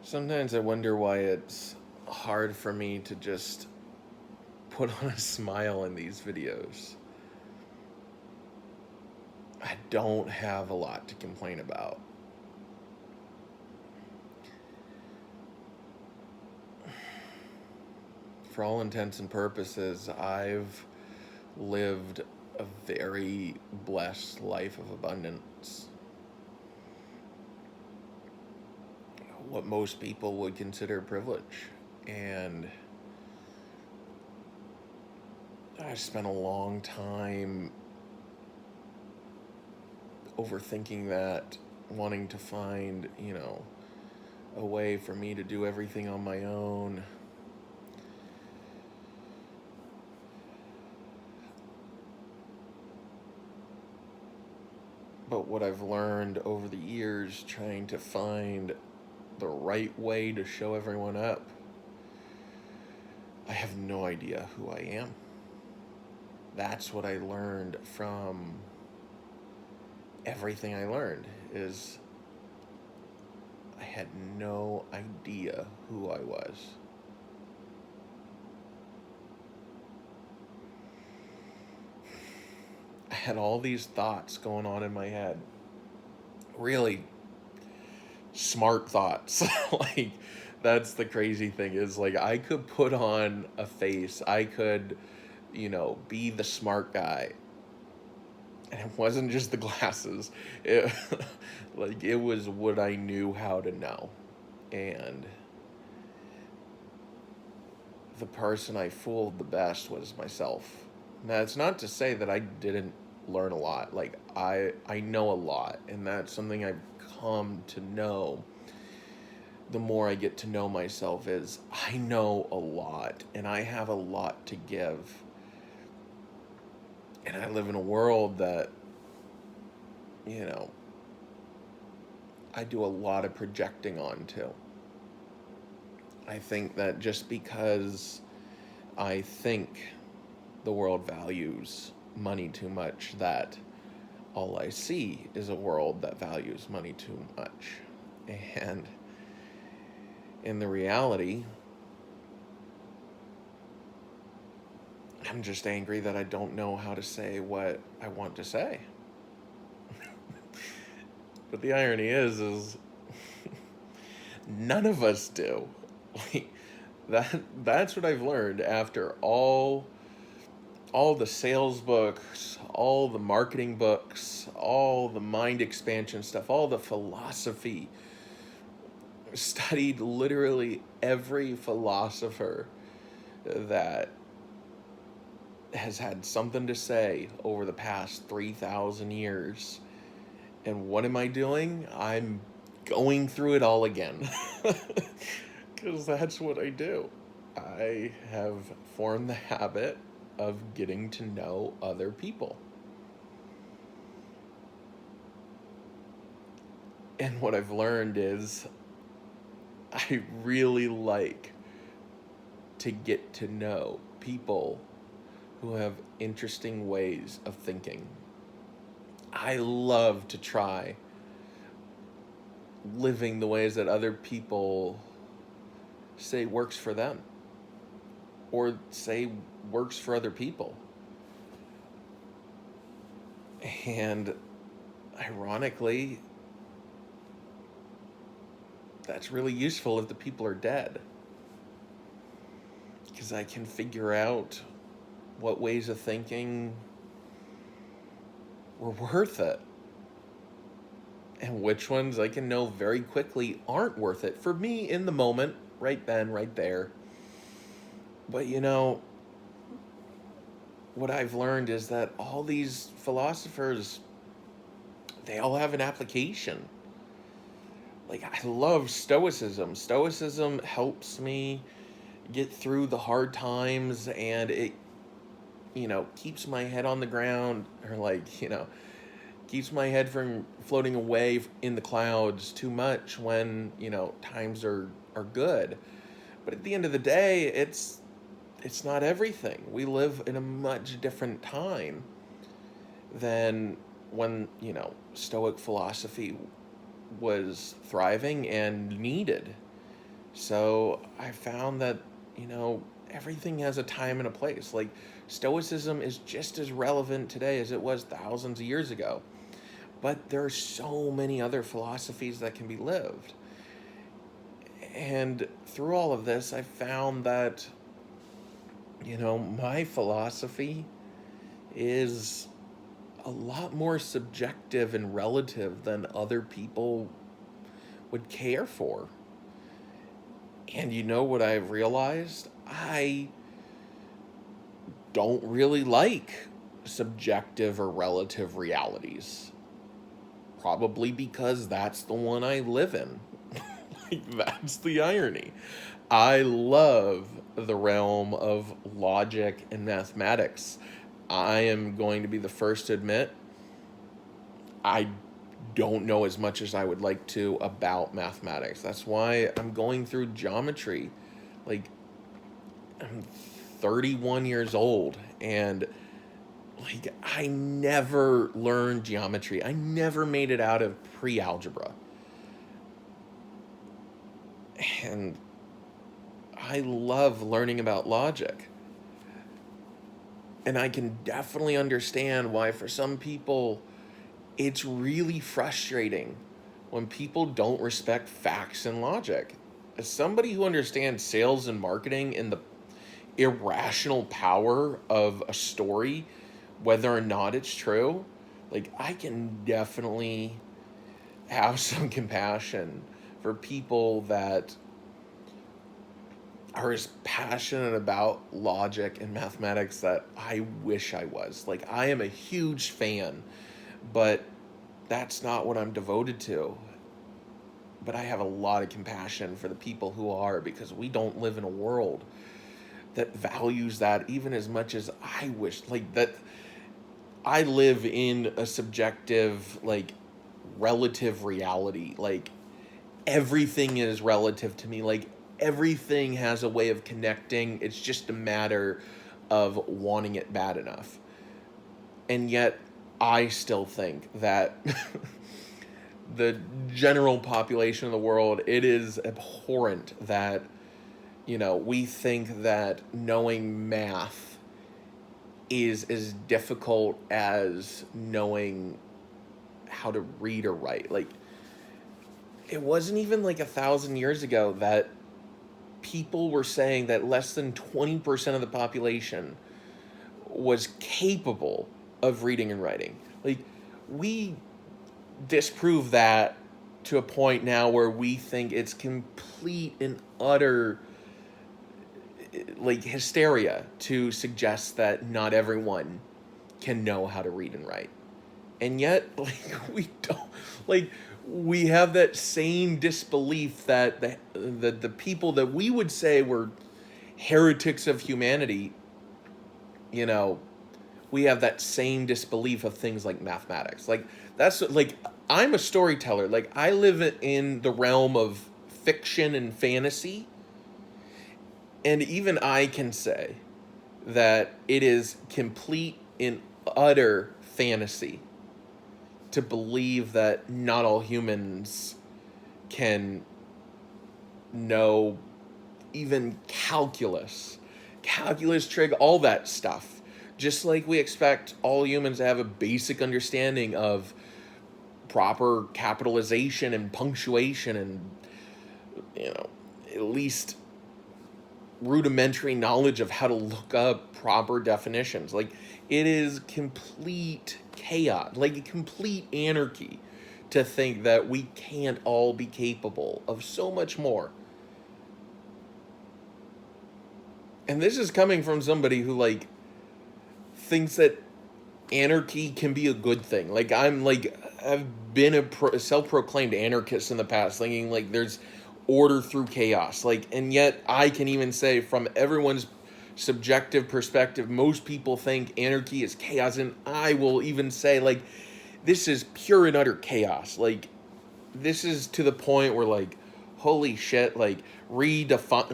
Sometimes I wonder why it's hard for me to just put on a smile in these videos. I don't have a lot to complain about. For all intents and purposes, I've lived a very blessed life of abundance. What most people would consider privilege. And I spent a long time overthinking that, wanting to find, a way for me to do everything on my own. But what I've learned over the years, trying to find the right way to show everyone up, I have no idea who I am. That's what I learned from everything I learned, is I had no idea who I was. I had all these thoughts going on in my head. Really smart thoughts. Like, that's the crazy thing, is like I could put on a face. I could, be the smart guy. And it wasn't just the glasses. It, like, it was what I knew how to know. And the person I fooled the best was myself. Now, it's not to say that I didn't learn a lot. Like, I know a lot, and that's something I've come to know the more I get to know myself, is I know a lot, and I have a lot to give. And I live in a world that, you know, I do a lot of projecting onto. I think that just because I think the world values money too much, that all I see is a world that values money too much. And in the reality, I'm just angry that I don't know how to say what I want to say. But the irony is none of us do. Like, that's what I've learned after all the sales books, all the marketing books, all the mind expansion stuff, all the philosophy. Studied literally every philosopher that has had something to say over the past 3,000 years. And what am I doing? I'm going through it all again. Because that's what I do. I have formed the habit of getting to know other people. And what I've learned is I really like to get to know people who have interesting ways of thinking. I love to try living the ways that other people say works for them, or say works for other people. And ironically, that's really useful if the people are dead, because I can figure out what ways of thinking were worth it, and which ones I can know very quickly aren't worth it for me in the moment, right then, right there. But what I've learned is that all these philosophers, they all have an application. Like, I love Stoicism. Stoicism helps me get through the hard times, and it, keeps my head on the ground, or keeps my head from floating away in the clouds too much when, times are good. But at the end of the day, it's not everything. We live in a much different time than when, Stoic philosophy was thriving and needed. So I found that, everything has a time and a place. Like, Stoicism is just as relevant today as it was thousands of years ago. But there are so many other philosophies that can be lived. And through all of this, I found that, my philosophy is a lot more subjective and relative than other people would care for. And you know what I've realized? I don't really like subjective or relative realities. Probably because that's the one I live in. Like, that's the irony. I love the realm of logic and mathematics. I am going to be the first to admit I don't know as much as I would like to about mathematics. That's why I'm going through geometry. Like, I'm 31 years old, and like, I never learned geometry. I never made it out of pre-algebra. And I love learning about logic. And I can definitely understand why for some people it's really frustrating when people don't respect facts and logic. As somebody who understands sales and marketing and the irrational power of a story, whether or not it's true, like, I can definitely have some compassion for people that are as passionate about logic and mathematics that I wish I was. Like, I am a huge fan, but that's not what I'm devoted to. But I have a lot of compassion for the people who are, because we don't live in a world that values that even as much as I wish. Like, that I live in a subjective, like, relative reality. Like, everything is relative to me. Like, everything has a way of connecting. It's just a matter of wanting it bad enough. And yet, I still think that the general population of the world, it is abhorrent that, we think that knowing math is as difficult as knowing how to read or write. Like, it wasn't even like 1,000 years ago that people were saying that less than 20% of the population was capable of reading and writing. Like, we disprove that to a point now where we think it's complete and utter, like, hysteria to suggest that not everyone can know how to read and write. And yet, like, we don't, like, we have that same disbelief that the people that we would say were heretics of humanity, you know, we have that same disbelief of things like mathematics. Like, that's like, I'm a storyteller. Like, I live in the realm of fiction and fantasy, and even I can say that it is complete and utter fantasy to believe that not all humans can know even calculus, trig, all that stuff. Just like we expect all humans to have a basic understanding of proper capitalization and punctuation and, at least rudimentary knowledge of how to look up proper definitions. Like, it is complete chaos, like complete anarchy, to think that we can't all be capable of so much more. And this is coming from somebody who, like, thinks that anarchy can be a good thing. Like, I've been a self-proclaimed anarchist in the past, thinking like there's order through chaos. Like, and yet I can even say, from everyone's subjective perspective, most people think anarchy is chaos, and I will even say, like, this is pure and utter chaos. Like, this is to the point where, like, holy shit, like, redefining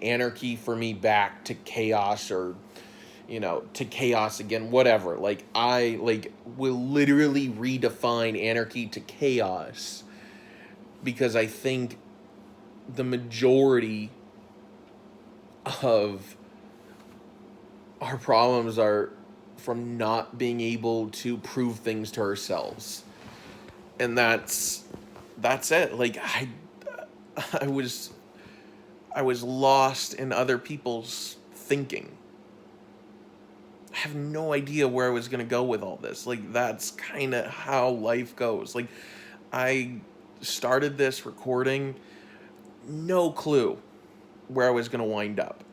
anarchy for me back to chaos, or to chaos again, whatever. Like, I, like, will literally redefine anarchy to chaos, because I think the majority of our problems are from not being able to prove things to ourselves. And that's it. Like I was I was lost in other people's thinking. I have no idea where I was going to go with all this. Like, that's kind of how life goes. Like, I started this recording, no clue where I was going to wind up.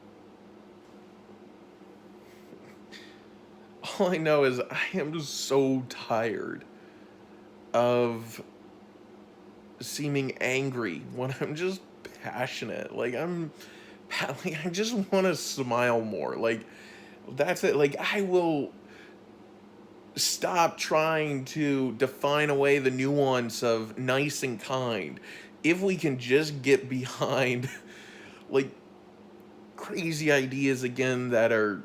All I know is I am so tired of seeming angry when I'm just passionate. Like, I just want to smile more. Like, that's it. Like, I will stop trying to define away the nuance of nice and kind if we can just get behind like crazy ideas again that are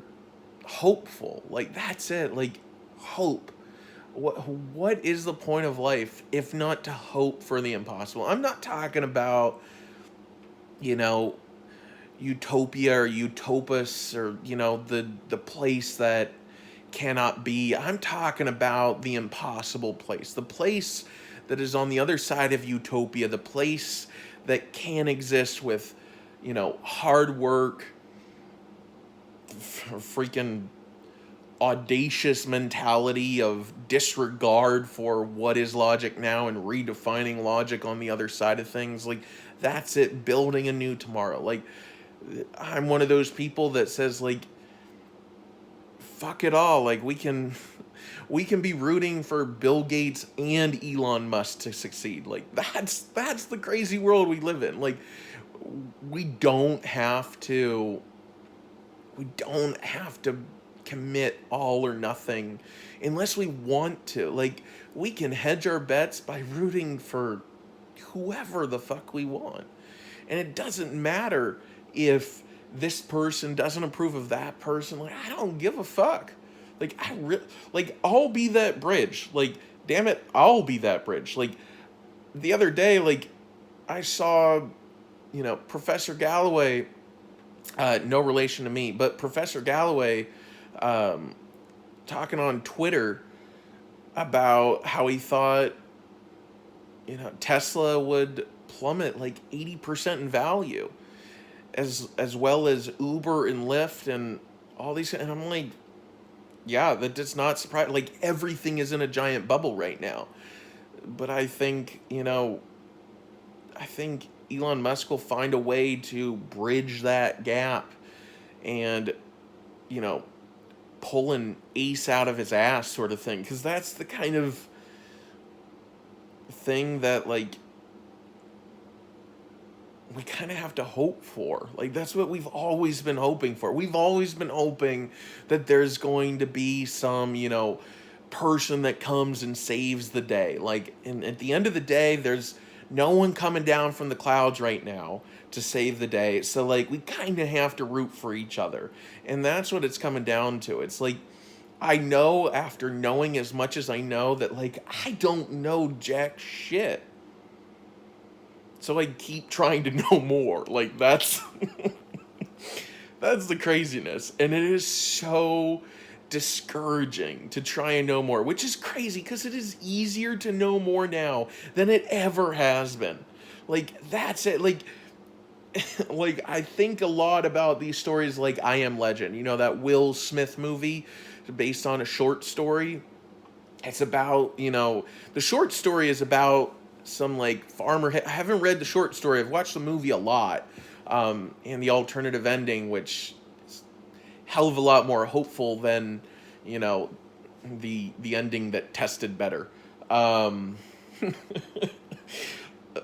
hopeful. Like, that's it. Like, hope. What is the point of life if not to hope for the impossible? I'm not talking about, you know, utopia or utopus, or, you know, the place that cannot be. I'm talking about the impossible place, the place that is on the other side of utopia, the place that can exist with, you know, hard work, freaking audacious mentality of disregard for what is logic now and redefining logic on the other side of things. Like, that's it, building a new tomorrow. Like, I'm one of those people that says, like, fuck it all. Like, we can be rooting for Bill Gates and Elon Musk to succeed. Like, that's the crazy world we live in. Like, we don't have to we don't have to commit all or nothing unless we want to. Like, we can hedge our bets by rooting for whoever the fuck we want. And it doesn't matter if this person doesn't approve of that person. Like, I don't give a fuck. Like, I'll be that bridge. Like, damn it, I'll be that bridge. Like, the other day, like, I saw, you know, Professor Galloway, no relation to me, but Professor Galloway, talking on Twitter about how he thought, you know, Tesla would plummet like 80% in value, as well as Uber and Lyft and all these. And I'm like, yeah, that does not surprise. Like, everything is in a giant bubble right now. But I think, you know, I think Elon Musk will find a way to bridge that gap and, you know, pull an ace out of his ass sort of thing. Because that's the kind of thing that, like, we kind of have to hope for. Like, that's what we've always been hoping for. We've always been hoping that there's going to be some, you know, person that comes and saves the day. Like, and at the end of the day, there's no one coming down from the clouds right now to save the day. So, like, we kind of have to root for each other. And that's what it's coming down to. It's like, I know, after knowing as much as I know, that, like, I don't know jack shit. So I keep trying to know more. Like, that's that's the craziness. And it is so discouraging to try and know more, which is crazy because it is easier to know more now than it ever has been. Like, that's it. Like, like, I think a lot about these stories like I Am Legend. You know, that Will Smith movie based on a short story. It's about, you know, the short story is about some, like, farmer. I haven't read the short story. I've watched the movie a lot, and the alternative ending, which is a hell of a lot more hopeful than, you know, the ending that tested better.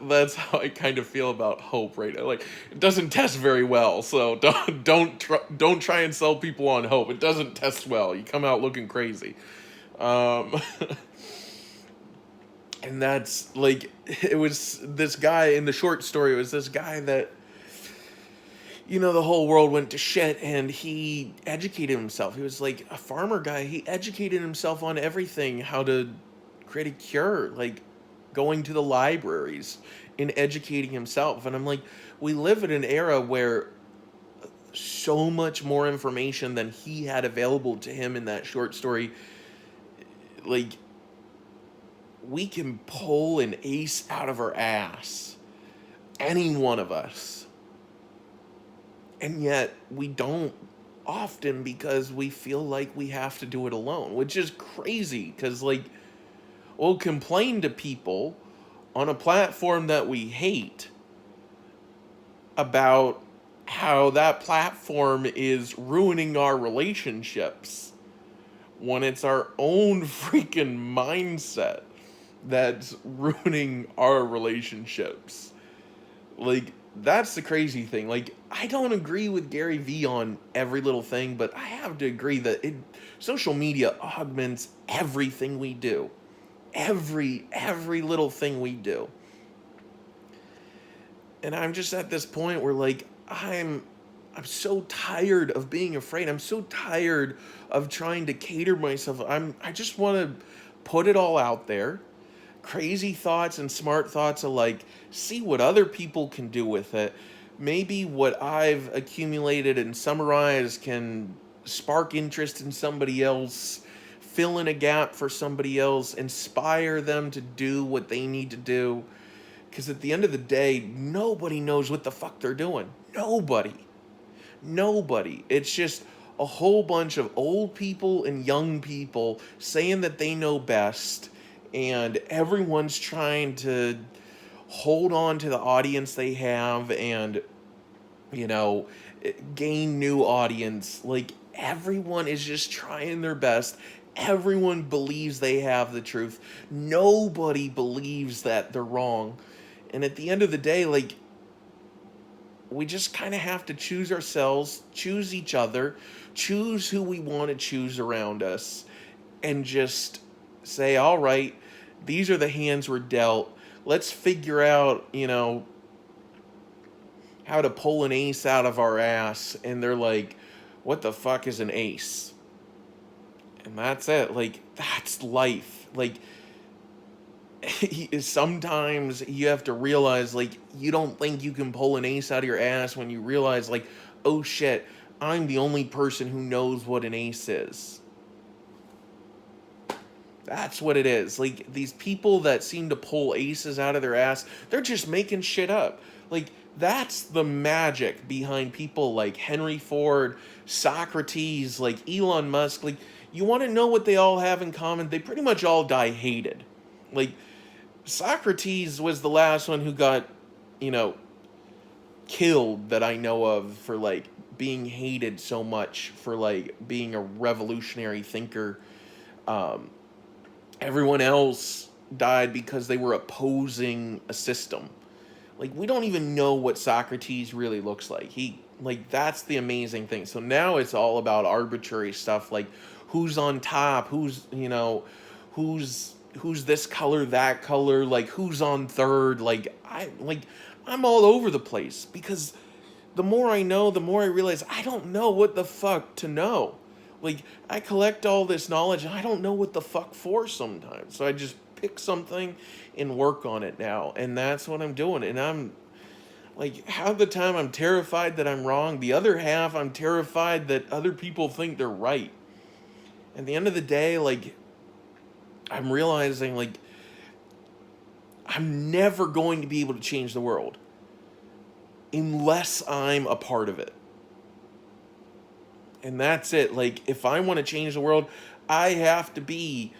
That's how I kind of feel about hope right now. Like, it doesn't test very well, so don't try and sell people on hope. It doesn't test well. You come out looking crazy. Um, and that's, like, it was this guy in the short story. It was this guy that, you know, the whole world went to shit, and he educated himself. He was like a farmer guy. He educated himself on everything, how to create a cure. Like, going to the libraries and educating himself. And I'm like, we live in an era where so much more information than he had available to him in that short story. Like, we can pull an ace out of our ass, any one of us, and yet we don't often because we feel like we have to do it alone, which is crazy because, like, we'll complain to people on a platform that we hate about how that platform is ruining our relationships when it's our own freaking mindset that's ruining our relationships. Like, that's the crazy thing. Like, I don't agree with Gary Vee on every little thing, but I have to agree that social media augments everything we do. Every little thing we do. And I'm just at this point where, like, I'm so tired of being afraid. I'm so tired of trying to cater myself. I just want to put it all out there. Crazy thoughts and smart thoughts alike. See what other people can do with it. Maybe what I've accumulated and summarized can spark interest in somebody else, fill in a gap for somebody else, inspire them to do what they need to do. Because at the end of the day, nobody knows what the fuck they're doing. Nobody. It's just a whole bunch of old people and young people saying that they know best, and everyone's trying to hold on to the audience they have and, you know, gain new audience. Like, everyone is just trying their best. Everyone believes they have the truth. Nobody believes that they're wrong. And at the end of the day, like, we just kind of have to choose ourselves, choose each other, choose who we want to choose around us, and just say, all right, these are the hands we're dealt. Let's figure out, how to pull an ace out of our ass. And they're like, what the fuck is an ace? And that's it. Like, that's life. Like, sometimes you have to realize, like, you don't think you can pull an ace out of your ass when you realize, like, oh shit, I'm the only person who knows what an ace is. That's what it is. Like, these people that seem to pull aces out of their ass, they're just making shit up. Like, that's the magic behind people like Henry Ford, Socrates, like Elon Musk. Like, you want to know what they all have in common? They pretty much all die hated. Like, Socrates was the last one who got, killed that I know of for, like, being hated so much for, like, being a revolutionary thinker. Everyone else died because they were opposing a system. Like, we don't even know what Socrates really looks like. That's the amazing thing. So now it's all about arbitrary stuff, like who's on top, who's this color, that color, like who's on third. I'm all over the place because the more I know, the more I realize I don't know what the fuck to know. Like, I collect all this knowledge and I don't know what the fuck for sometimes. So I just pick something and work on it now. And that's what I'm doing. And I'm like, half the time I'm terrified that I'm wrong. The other half, I'm terrified that other people think they're right. At the end of the day, like, I'm realizing, like, I'm never going to be able to change the world unless I'm a part of it. And that's it. Like, if I want to change the world, I have to be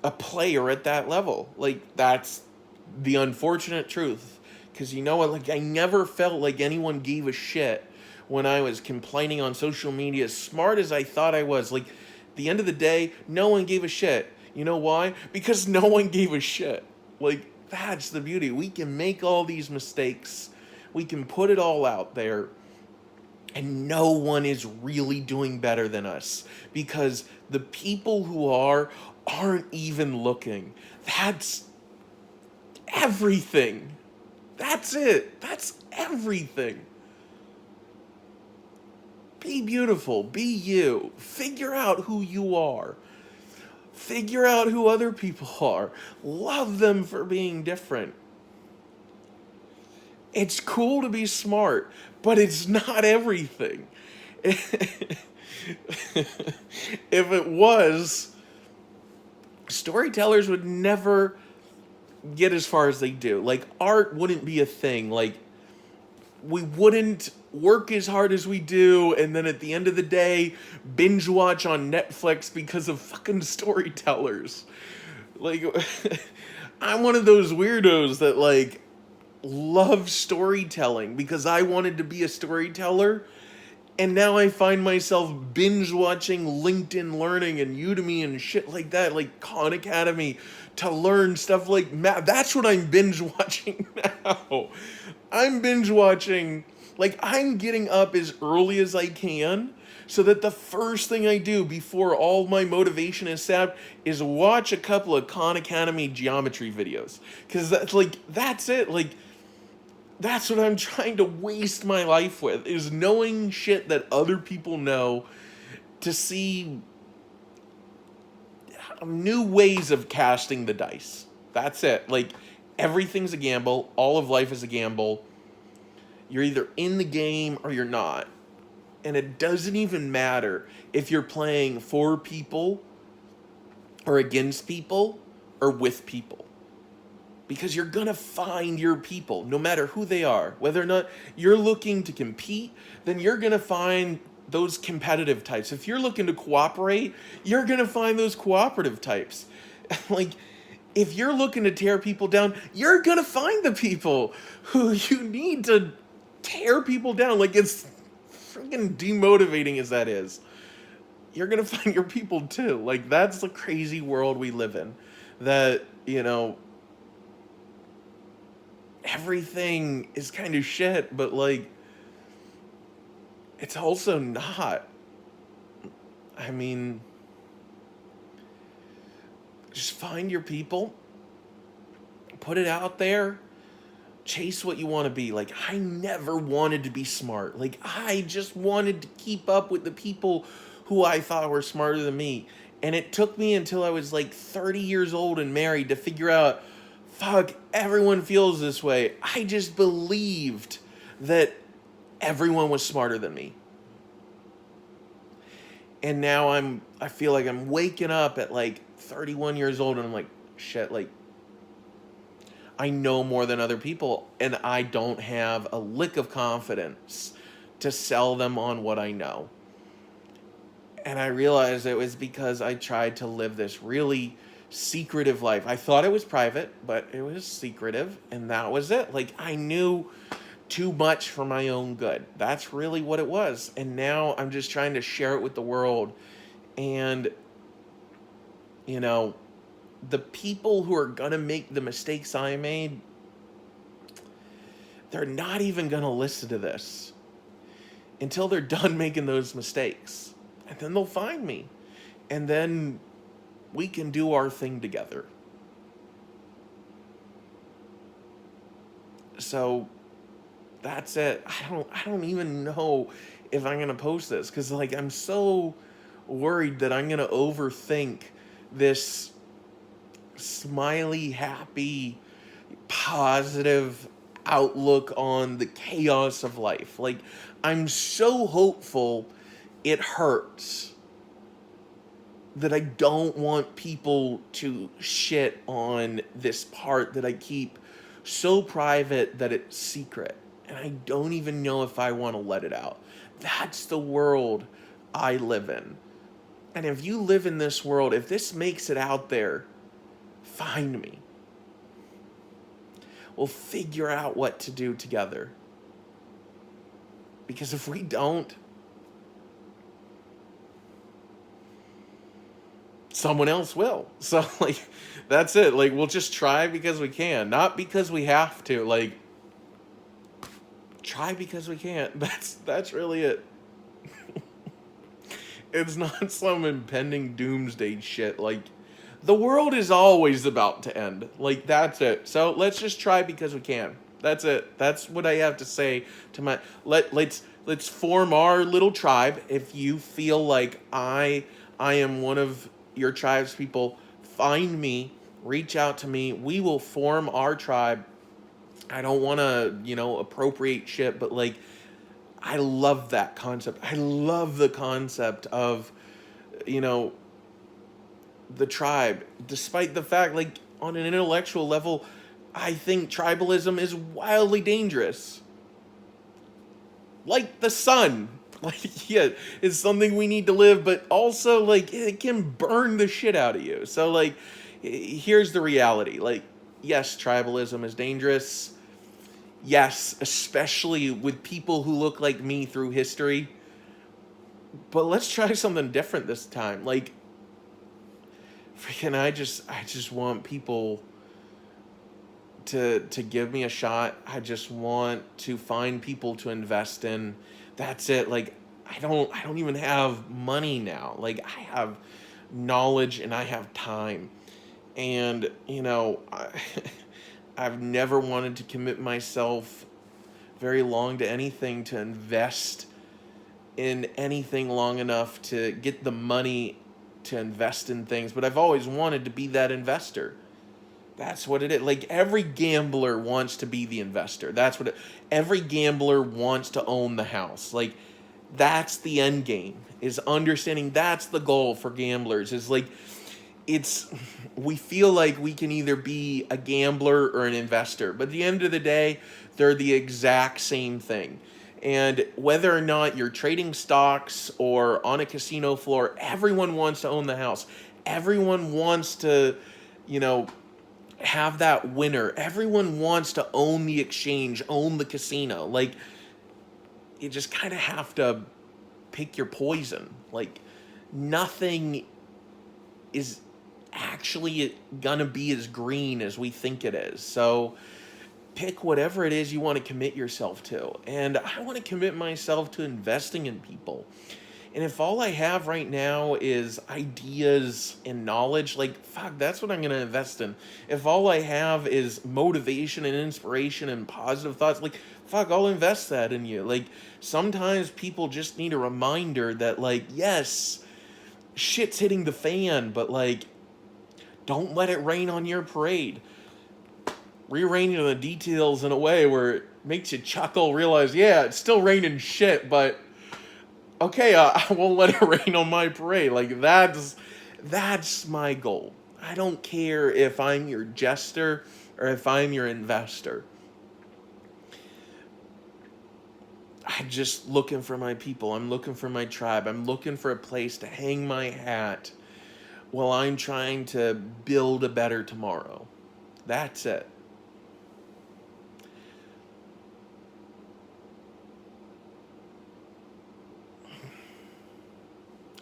a player at that level. Like, that's the unfortunate truth. Because you know what? Like, I never felt like anyone gave a shit when I was complaining on social media, as smart as I thought I was. Like, at the end of the day, no one gave a shit. You know why? Because no one gave a shit. Like, that's the beauty. We can make all these mistakes. We can put it all out there. And no one is really doing better than us. Because the people who aren't even looking. That's everything. That's it. That's everything. Be beautiful. Be you. Figure out who you are. Figure out who other people are. Love them for being different. It's cool to be smart, but it's not everything. If it was, storytellers would never get as far as they do. Like, art wouldn't be a thing. Like, we wouldn't work as hard as we do, and then at the end of the day, binge watch on Netflix because of fucking storytellers. Like, I'm one of those weirdos that, like, love storytelling because I wanted to be a storyteller. And now I find myself binge watching LinkedIn Learning and Udemy and shit like that, like Khan Academy, to learn stuff like math. That's what I'm binge watching now. I'm binge watching, like, I'm getting up as early as I can so that the first thing I do before all my motivation is sapped is watch a couple of Khan Academy geometry videos. Because that's like, that's it. Like, that's what I'm trying to waste my life with, is knowing shit that other people know, to see new ways of casting the dice. That's it. Like, everything's a gamble. All of life is a gamble. You're either in the game or you're not. And it doesn't even matter if you're playing for people or against people or with people. Because you're going to find your people, no matter who they are. Whether or not you're looking to compete, then you're going to find those competitive types. If you're looking to cooperate, you're going to find those cooperative types. Like, if you're looking to tear people down, you're going to find the people who you need to tear people down. Like, it's freaking demotivating as that is. You're going to find your people too. Like, that's the crazy world we live in. That, you know, everything is kind of shit, but, like, it's also not. I mean, just find your people, put it out there, chase what you want to be. Like, I never wanted to be smart. Like, I just wanted to keep up with the people who I thought were smarter than me. And it took me until I was like 30 years old and married to figure out, fuck, everyone feels this way. I just believed that everyone was smarter than me. And now I feel like I'm waking up at like 31 years old and I'm like, shit, like, I know more than other people and I don't have a lick of confidence to sell them on what I know. And I realized it was because I tried to live this really secretive life. I thought it was private, but it was secretive, and that was it. Like, I knew too much for my own good. That's really what it was. And now I'm just trying to share it with the world. And, you know, the people who are going to make the mistakes I made, they're not even going to listen to this until they're done making those mistakes. And then they'll find me. And then we can do our thing together. So that's it. I don't even know if I'm going to post this, cuz, like, I'm so worried that I'm going to overthink this smiley, happy, positive outlook on the chaos of life. Like, I'm so hopeful it hurts that I don't want people to shit on this part that I keep so private that it's secret. And I don't even know if I want to let it out. That's the world I live in. And if you live in this world, if this makes it out there, find me. We'll figure out what to do together. Because if we don't, someone else will. So, like, that's it. Like, we'll just try because we can, not because we have to. Like, try because we can. That's really it. It's not some impending doomsday shit. Like, the world is always about to end. Like, that's it. So let's just try because we can. That's it. That's what I have to say to my let's form our little tribe. If you feel like I am one of your tribes people, find me, reach out to me. We will form our tribe. I don't want to, appropriate shit, but like, I love that concept. I love the concept of, you know, the tribe, despite the fact, like, on an intellectual level, I think tribalism is wildly dangerous. Like the sun. Like, yeah, it's something we need to live, but also, like, it can burn the shit out of you. So, like, here's the reality. Like, yes, tribalism is dangerous. Yes, especially with people who look like me through history. But let's try something different this time. Like, freaking, I just want people to give me a shot. I just want to find people to invest in. That's it. Like, I don't even have money now. Like, I have knowledge and I have time. And, I've never wanted to commit myself very long to anything, to invest in anything long enough to get the money to invest in things, but I've always wanted to be that investor. That's what it is. Like, every gambler wants to be the investor. That's what every gambler wants to own the house. Like, that's the end game. Is understanding that's the goal for gamblers. Is like, it's we feel like we can either be a gambler or an investor, but at the end of the day, they're the exact same thing. And whether or not you're trading stocks or on a casino floor, everyone wants to own the house. Everyone wants to, you know, have that winner. Everyone wants to own the exchange, own the casino. Like, you just kind of have to pick your poison. Like, nothing is actually gonna be as green as we think it is. So pick whatever it is you want to commit yourself to. And I want to commit myself to investing in people. And if all I have right now is ideas and knowledge, like, fuck, that's what I'm going to invest in. If all I have is motivation and inspiration and positive thoughts, like, fuck, I'll invest that in you. Like, sometimes people just need a reminder that, like, yes, shit's hitting the fan, but, like, don't let it rain on your parade. Rearranging the details in a way where it makes you chuckle, realize, yeah, it's still raining shit, but okay, I won't let it rain on my parade. Like, that's my goal. I don't care if I'm your jester or if I'm your investor. I'm just looking for my people. I'm looking for my tribe. I'm looking for a place to hang my hat while I'm trying to build a better tomorrow. That's it.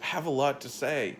I have a lot to say.